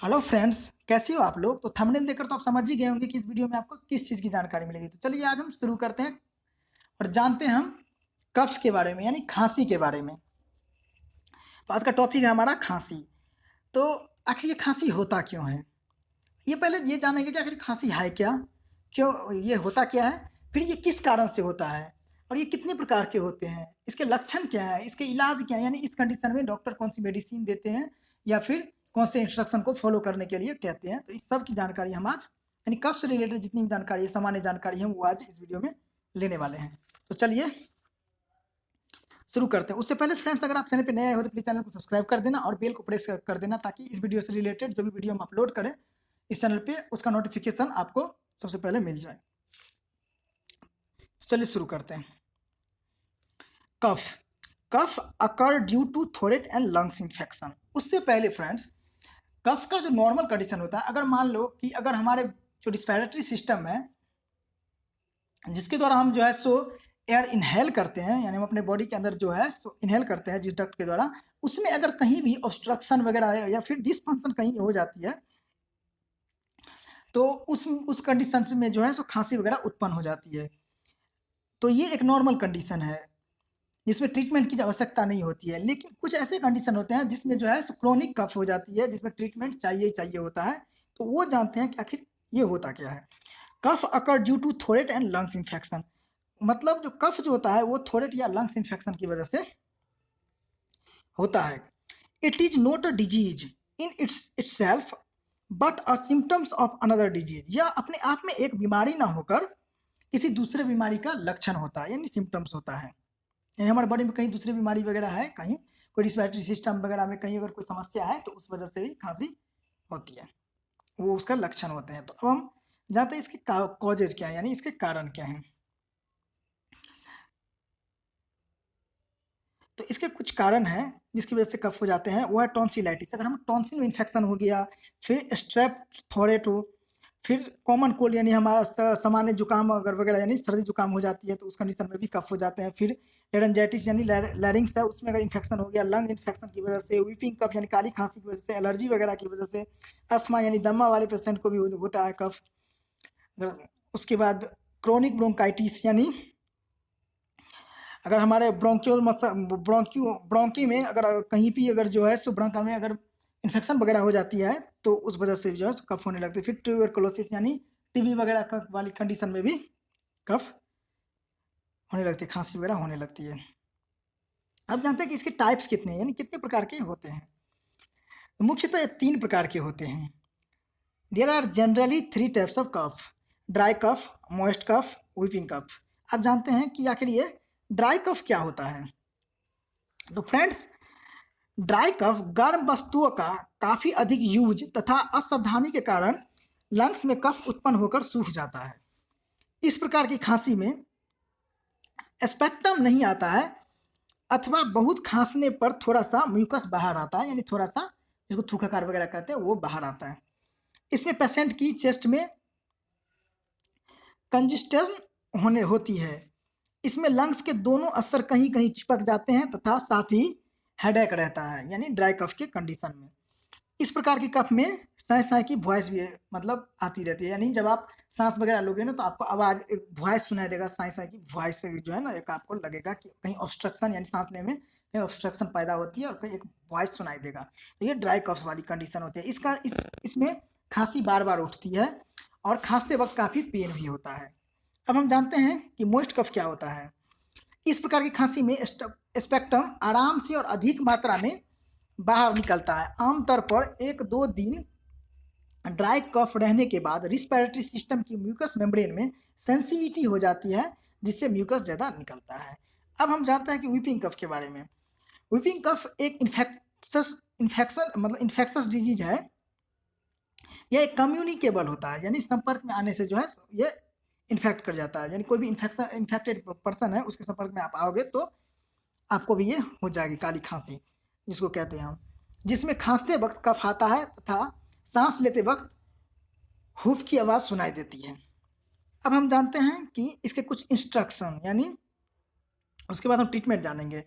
Hello friends, कैसे हो आप लोग। तो थंबनेल देखकर तो आप समझ ही गए होंगे कि इस वीडियो में आपको किस चीज़ की जानकारी मिलेगी। तो चलिए आज हम शुरू करते हैं और जानते हैं हम कफ के बारे में, यानी खांसी के बारे में। तो आज का टॉपिक है हमारा खांसी। तो आखिर ये खांसी होता क्यों है, ये पहले ये जानेंगे कि आखिर खांसी है क्या, क्यों ये होता क्या है, फिर ये किस कारण से होता है और ये कितने प्रकार के होते हैं, इसके लक्षण क्या है, इसके इलाज क्या है, यानी इस कंडीशन में डॉक्टर कौन सी मेडिसिन देते हैं या फिर कौन से इंस्ट्रक्शन को फॉलो करने के लिए कहते हैं। तो इस सब की जानकारी हम आज, यानी कफ से रिलेटेड जितनी भी जानकारी है, सामान्य जानकारी है, वो आज इस वीडियो में लेने वाले हैं। तो चलिए शुरू करते हैं। उससे पहले फ्रेंड्स, अगर आप चैनल पे नए आए हो तो प्लीज़ चैनल को सब्सक्राइब कर देना और बेल को प्रेस कर देना, ताकि इस वीडियो से रिलेटेड जो भी वीडियो हम अपलोड करें इस चैनल पे, उसका नोटिफिकेशन आपको सबसे पहले मिल जाए। तो चलिए शुरू करते हैं। Cough cough occur due to throat and lungs infection. उससे पहले फ्रेंड्स, कफ का जो नॉर्मल कंडीशन होता है, अगर मान लो कि अगर हमारे जो रिस्पिरेटरी सिस्टम है, जिसके द्वारा हम जो है सो एयर इनहेल करते हैं, यानी हम अपने बॉडी के अंदर जो है सो इनहेल करते हैं जिस डक्ट के द्वारा, उसमें अगर कहीं भी ऑब्स्ट्रक्शन वगैरह है या फिर डिसफंक्शन कहीं हो जाती है, तो उस कंडीशन में जो है सो खांसी वगैरह उत्पन्न हो जाती है। तो ये एक नॉर्मल कंडीशन है जिसमें ट्रीटमेंट की आवश्यकता नहीं होती है। लेकिन कुछ ऐसे कंडीशन होते हैं जिसमें जो है सो क्रोनिक कफ हो जाती है, जिसमें ट्रीटमेंट चाहिए ही चाहिए होता है। तो वो जानते हैं कि आखिर ये होता क्या है। Cough occur due to throat and lungs infection, मतलब जो कफ जो होता है वो थ्रोट या लंग्स इन्फेक्शन की वजह से होता है। It is not a disease in itself but a symptoms of another disease. यह अपने आप में एक बीमारी ना होकर किसी दूसरे बीमारी का लक्षण होता है, यानी सिम्टम्स होता है। यानी हमारे बॉडी में कहीं दूसरी बीमारी वगैरह है, कहीं कोई रिस्पिरेटरी सिस्टम वगैरह में कहीं अगर कोई समस्या है, तो उस वजह से भी खांसी होती है, वो उसका लक्षण होते हैं। तो अब हम जानते हैं इसके कॉजेज क्या है, यानी इसके कारण क्या हैं। तो इसके कुछ कारण हैं जिसकी वजह से कफ हो जाते हैं, वो है टॉन्सिलाइटिस। अगर हम टॉन्सिल इन्फेक्शन हो गया, फिर स्ट्रेप थ्रोट हो, फिर कॉमन कोल्ड यानी हमारा सामान्य जुकाम अगर वगैरह यानी सर्दी जुकाम हो जाती है, तो उस कंडीशन में भी कफ हो जाते हैं। फिर लेरेंजाइटिस यानी लैरिंग्स है, उसमें अगर इन्फेक्शन हो गया, लंग इन्फेक्शन की वजह से, वीपिंग कफ यानी काली खांसी की वजह से, एलर्जी वगैरह की वजह से, अस्थमा यानी दमा वाले पेशेंट को भी होता है कफ। उसके बाद क्रोनिक ब्रोंकाइटिस, यानी अगर हमारे ब्रोंकी में अगर कहीं भी अगर जो है सो ब्रोंका में अगर इन्फेक्शन वगैरह हो जाती है, तो उस वजह से जो है कफ होने लगती है। फिर ट्यूबरकुलोसिस यानी टीबी वगैरह वाली कंडीशन में भी कफ होने लगती है, खांसी वगैरह होने लगती है। अब जानते हैं कि इसके टाइप्स कितने हैं, यानी कितने प्रकार के होते हैं। तो मुख्यतः ये 3 प्रकार के होते हैं। There are generally 3 types of cough: dry cough, moist cough, weeping cough. अब जानते हैं कि आखिर ये ड्राई कफ क्या होता है। तो फ्रेंड्स, ड्राई कफ गर्म वस्तुओं का काफी अधिक यूज तथा असावधानी के कारण लंग्स में कफ उत्पन्न होकर सूख जाता है। इस प्रकार की खांसी में स्पेक्ट्रम नहीं आता है, अथवा बहुत खांसने पर थोड़ा सा म्यूकस बाहर आता है, यानी थोड़ा सा जिसको थूकाकार वगैरह कहते हैं वो बाहर आता है। इसमें पेशेंट की चेस्ट में कंजिस्टन होने होती है। इसमें लंग्स के दोनों स्तर कहीं कहीं चिपक जाते हैं तथा साथ ही हेडेक रहता है, यानी ड्राई कफ के कंडीशन में। इस प्रकार के कफ में साय साय की वॉइस भी मतलब आती रहती है, यानी जब आप सांस वगैरह लोगे ना, तो आपको आवाज एक वॉइस सुनाई देगा, साय साय की वॉइस से जो है ना, एक आपको लगेगा कि कहीं ऑब्स्ट्रक्शन यानी सांस लेने में कहीं ऑब्स्ट्रक्शन पैदा होती है और कहीं एक वॉइस सुनाई देगा। तो ये ड्राई कफ वाली कंडीशन होती है। इसमें खांसी बार बार उठती है और खांसते वक्त काफी पेन भी होता है। अब हम जानते हैं कि मोस्ट कफ क्या होता है। इस प्रकार की खांसी में स्पेक्ट्रम आराम से और अधिक मात्रा में बाहर निकलता है। आमतौर पर 1-2 दिन ड्राई कफ रहने के बाद रिस्पिरेटरी सिस्टम की म्यूकस मेम्ब्रेन में सेंसिटिविटी हो जाती है, जिससे म्यूकस ज़्यादा निकलता है। अब हम जानते हैं कि वीपिंग कफ के बारे में। वीपिंग कफ एक इन्फेक्शस डिजीज है। यह एक कम्युनिकेबल होता है, यानी संपर्क में आने से जो है ये इन्फेक्ट कर जाता है, यानी कोई भी इन्फेक्टेड पर्सन है उसके संपर्क में आप आओगे तो आपको भी ये हो जाएगी काली खांसी, जिसको कहते हैं हम, जिसमें खांसते वक्त कफ आता है तथा सांस लेते वक्त हुफ की आवाज़ सुनाई देती है। अब हम जानते हैं कि इसके कुछ इंस्ट्रक्शन, यानी उसके बाद हम ट्रीटमेंट जानेंगे।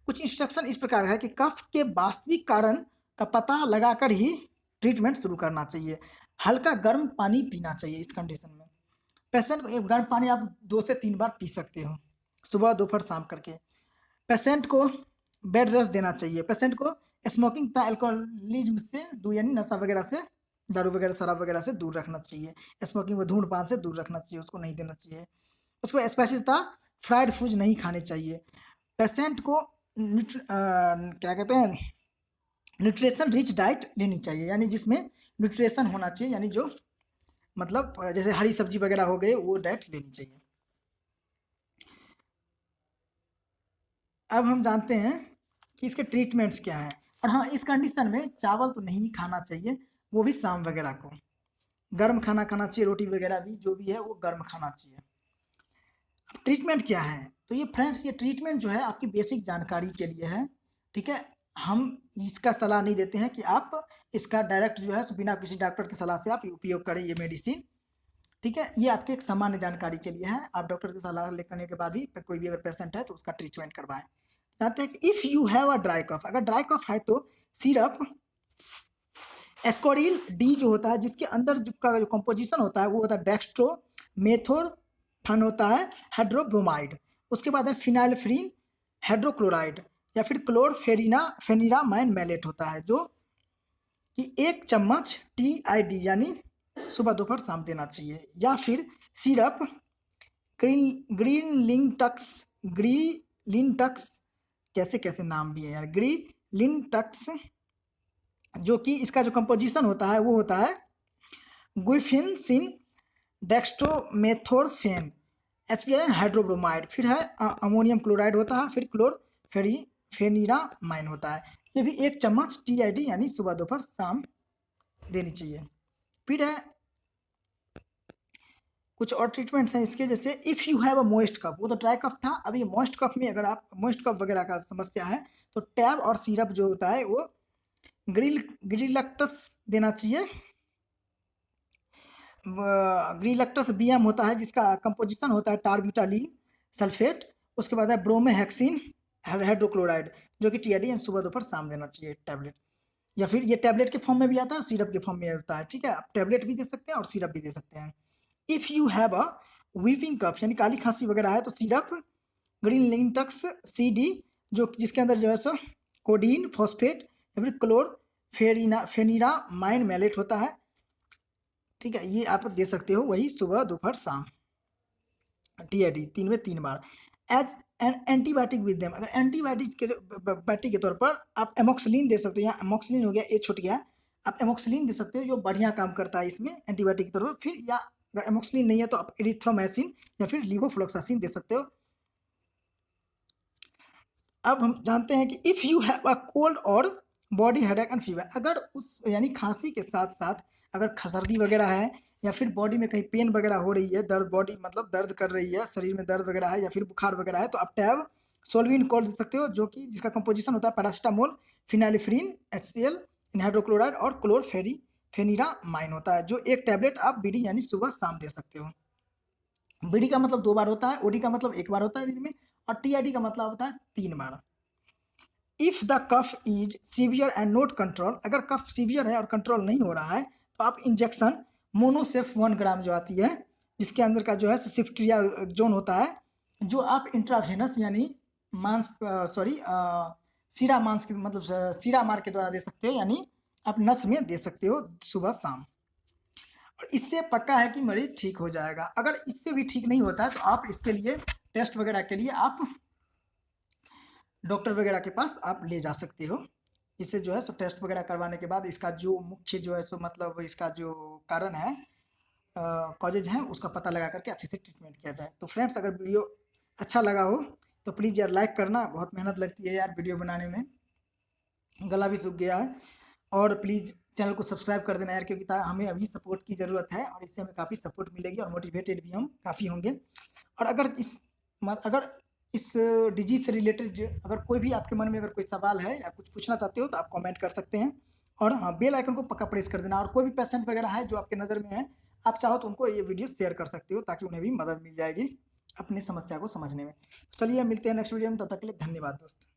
कुछ इंस्ट्रक्शन इस प्रकार है कि कफ के वास्तविक कारण का पता लगाकर ही ट्रीटमेंट शुरू करना चाहिए। हल्का गर्म पानी पीना चाहिए इस कंडीशन में। पेशेंट को गर्म पानी आप 2 से 3 बार पी सकते हो, सुबह, दोपहर, शाम करके। पेशेंट को बेड रेस्ट देना चाहिए। पेशेंट को स्मोकिंग तथा अल्कोहलिज्म से दूर, यानी नशा वगैरह से, दारू वगैरह, शराब वगैरह से दूर रखना चाहिए। स्मोकिंग व धूम्रपान से दूर रखना चाहिए, उसको नहीं देना चाहिए। उसको स्पाइसी तथा फ्राइड फूड नहीं खाने चाहिए। पेशेंट को क्या कहते हैं, न्यूट्रिशन रिच डाइट लेनी चाहिए, यानी जिसमें न्यूट्रिशन होना चाहिए, यानी जो मतलब जैसे हरी सब्जी वगैरह हो गए, वो डाइट लेनी चाहिए। अब हम जानते हैं कि इसके ट्रीटमेंट्स क्या हैं। और हाँ, इस कंडीशन में चावल तो नहीं खाना चाहिए, वो भी शाम वगैरह को। गर्म खाना खाना चाहिए, रोटी वगैरह भी जो भी है वो गर्म खाना चाहिए। अब ट्रीटमेंट क्या है, तो ये फ्रेंड्स, ये ट्रीटमेंट जो है आपकी बेसिक जानकारी के लिए है, ठीक है। हम इसका सलाह नहीं देते हैं कि आप इसका डायरेक्ट जो है बिना किसी डॉक्टर की सलाह से आप उपयोग करें ये मेडिसिन, ठीक है। ये आपके एक सामान्य जानकारी के लिए है। आप डॉक्टर की सलाह लेने के बाद ही कोई भी अगर पेशेंट है तो उसका ट्रीटमेंट करवाएं। जानते हैं कि if you have a dry cough, अगर ड्राई कफ है तो सिरप एस्कोरिल डी जो होता है, जिसके अंदर का जो कंपोजिशन होता है वो होता है डेक्स्ट्रो मेथोरफन होता है, हाइड्रोब्रोमाइड। उसके बाद है फिनाइलफ्रीन हाइड्रोक्लोराइड या फिर क्लोरफेनिरामाइन मैलेट होता है, जो कि 1 चम्मच TID यानी सुबह, दोपहर, शाम देना चाहिए। या फिर सिरप ग्रीलिंटक्स, कैसे कैसे नाम भी है यार, ग्रीलिंटक्स, जो कि इसका जो कंपोजिशन होता है वो होता है गुइफिनसिन, डेक्स्ट्रोमेथोरफेन, HBr हाइड्रोब्रोमाइड, फिर है अमोनियम क्लोराइड होता है, फिर क्लोरफेनिरामाइन होता है। ये भी 1 चम्मच TID यानी सुबह, दोपहर, शाम देनी चाहिए। फिर है कुछ और ट्रीटमेंट्स हैं इसके, जैसे if you have a moist cough, वो तो ड्राई कफ था, अब ये मोइस्ट कफ में अगर आप मोइस्ट कफ वगैरह का समस्या है तो टैब और सिरप जो होता है वो ग्रिलक्टस देना चाहिए। ग्रिलक्टस BM होता है, जिसका कंपोजिशन होता है टारब्यूटालीन सल्फेट। उसके बाद है ब्रोमेहेक्सिन हाइड्रोक्लोराइड, जो कि TID सुबह, दोपहर, शाम देना चाहिए टैबलेट। या फिर ये टैबलेट के फॉर्म में भी आता है, सिरप के फॉर्म में होता है, ठीक है। आप टैबलेट भी दे सकते हैं और सिरप भी दे सकते हैं। If you have a weeping cough, यानी काली खांसी वगैरह है, तो सिरप ग्रीनलिंटक्स CD, जो जिसके अंदर जो है सो कोडीन फॉस्फेट या फिर क्लोरफेनिरामाइन मैलेट होता है, ठीक है। ये आप दे सकते हो, वही सुबह, दोपहर, शाम, TID 3 में 3 बार। As an antibiotic with them, अगर एंटीबायोटिक के तौर पर आप एमोक्सिलिन दे सकते हो, या एमोक्सिलिन हो गया, ए छूट गया, आप एमोक्सिलिन दे सकते हो, जो बढ़िया काम करता है इसमें एंटीबायोटिक के तौर पर। फिर या अगर एमोक्सिलिन नहीं है तो आप एरिथ्रोमाइसिन या फिर लिवोफ्लोक्सासिन दे सकते हो। अब हम जानते हैं कि if you have a cold और बॉडी हेडेक एंड फीवर, अगर उस यानी खांसी के साथ साथ अगर सर्दी वगैरह है या फिर बॉडी में कहीं पेन वगैरह हो रही है, दर्द, बॉडी मतलब दर्द कर रही है, शरीर में दर्द वगैरह है या फिर बुखार वगैरह है, तो आप टैब सोल्विन कोल्ड दे सकते हो, जो कि जिसका कंपोजिशन होता है पैरासिटामोल, फिनाइलिफ्रीन HCl हाइड्रोक्लोराइड और क्लोरफेनिरामाइन होता है, जो एक टैबलेट आप BD यानी सुबह, शाम दे सकते हो। BD का मतलब 2 बार होता है, OD का मतलब 1 बार होता है दिन में, और TID का मतलब होता है 3 बार। If the cough is severe and not control, अगर कफ सीवियर है और कंट्रोल नहीं हो रहा है तो आप इंजेक्शन मोनोसेफ 1 ग्राम जो आती है, जिसके अंदर का जो है सिफ्ट्रिया जोन होता है, जो आप इंट्रावेनस यानी मांस सॉरी सीरा मांस के मतलब सीरा मार के द्वारा दे सकते हो, यानी आप नस में दे सकते हो सुबह, शाम। और इससे पक्का है कि मरीज ठीक हो जाएगा। अगर इससे भी ठीक नहीं होता है तो आप इसके लिए टेस्ट वगैरह के लिए आप डॉक्टर वगैरह के पास आप ले जा सकते हो। इससे जो है सो टेस्ट वगैरह करवाने के बाद इसका जो मुख्य जो है सो मतलब इसका जो कारण है, कॉजेज हैं, उसका पता लगा करके अच्छे से ट्रीटमेंट किया जाए। तो फ्रेंड्स, अगर वीडियो अच्छा लगा हो तो प्लीज़ यार लाइक करना, बहुत मेहनत लगती है यार वीडियो बनाने में, गला भी सूख गया है। और प्लीज़ चैनल को सब्सक्राइब कर देना यार, क्योंकि हमें अभी सपोर्ट की ज़रूरत है और इससे हमें काफ़ी सपोर्ट मिलेगी और मोटिवेटेड भी हम काफ़ी होंगे। और अगर इस डिजीज़ से रिलेटेड अगर कोई भी आपके मन में अगर कोई सवाल है या कुछ पूछना चाहते हो तो आप कमेंट कर सकते हैं। और हाँ, बेल आइकन को पक्का प्रेस कर देना। और कोई भी पेशेंट वगैरह है जो आपके नज़र में है, आप चाहो तो उनको ये वीडियो शेयर कर सकते हो, ताकि उन्हें भी मदद मिल जाएगी अपनी समस्या को समझने में। चलिए मिलते हैं नेक्स्ट वीडियो में, तब तक के लिए धन्यवाद दोस्त।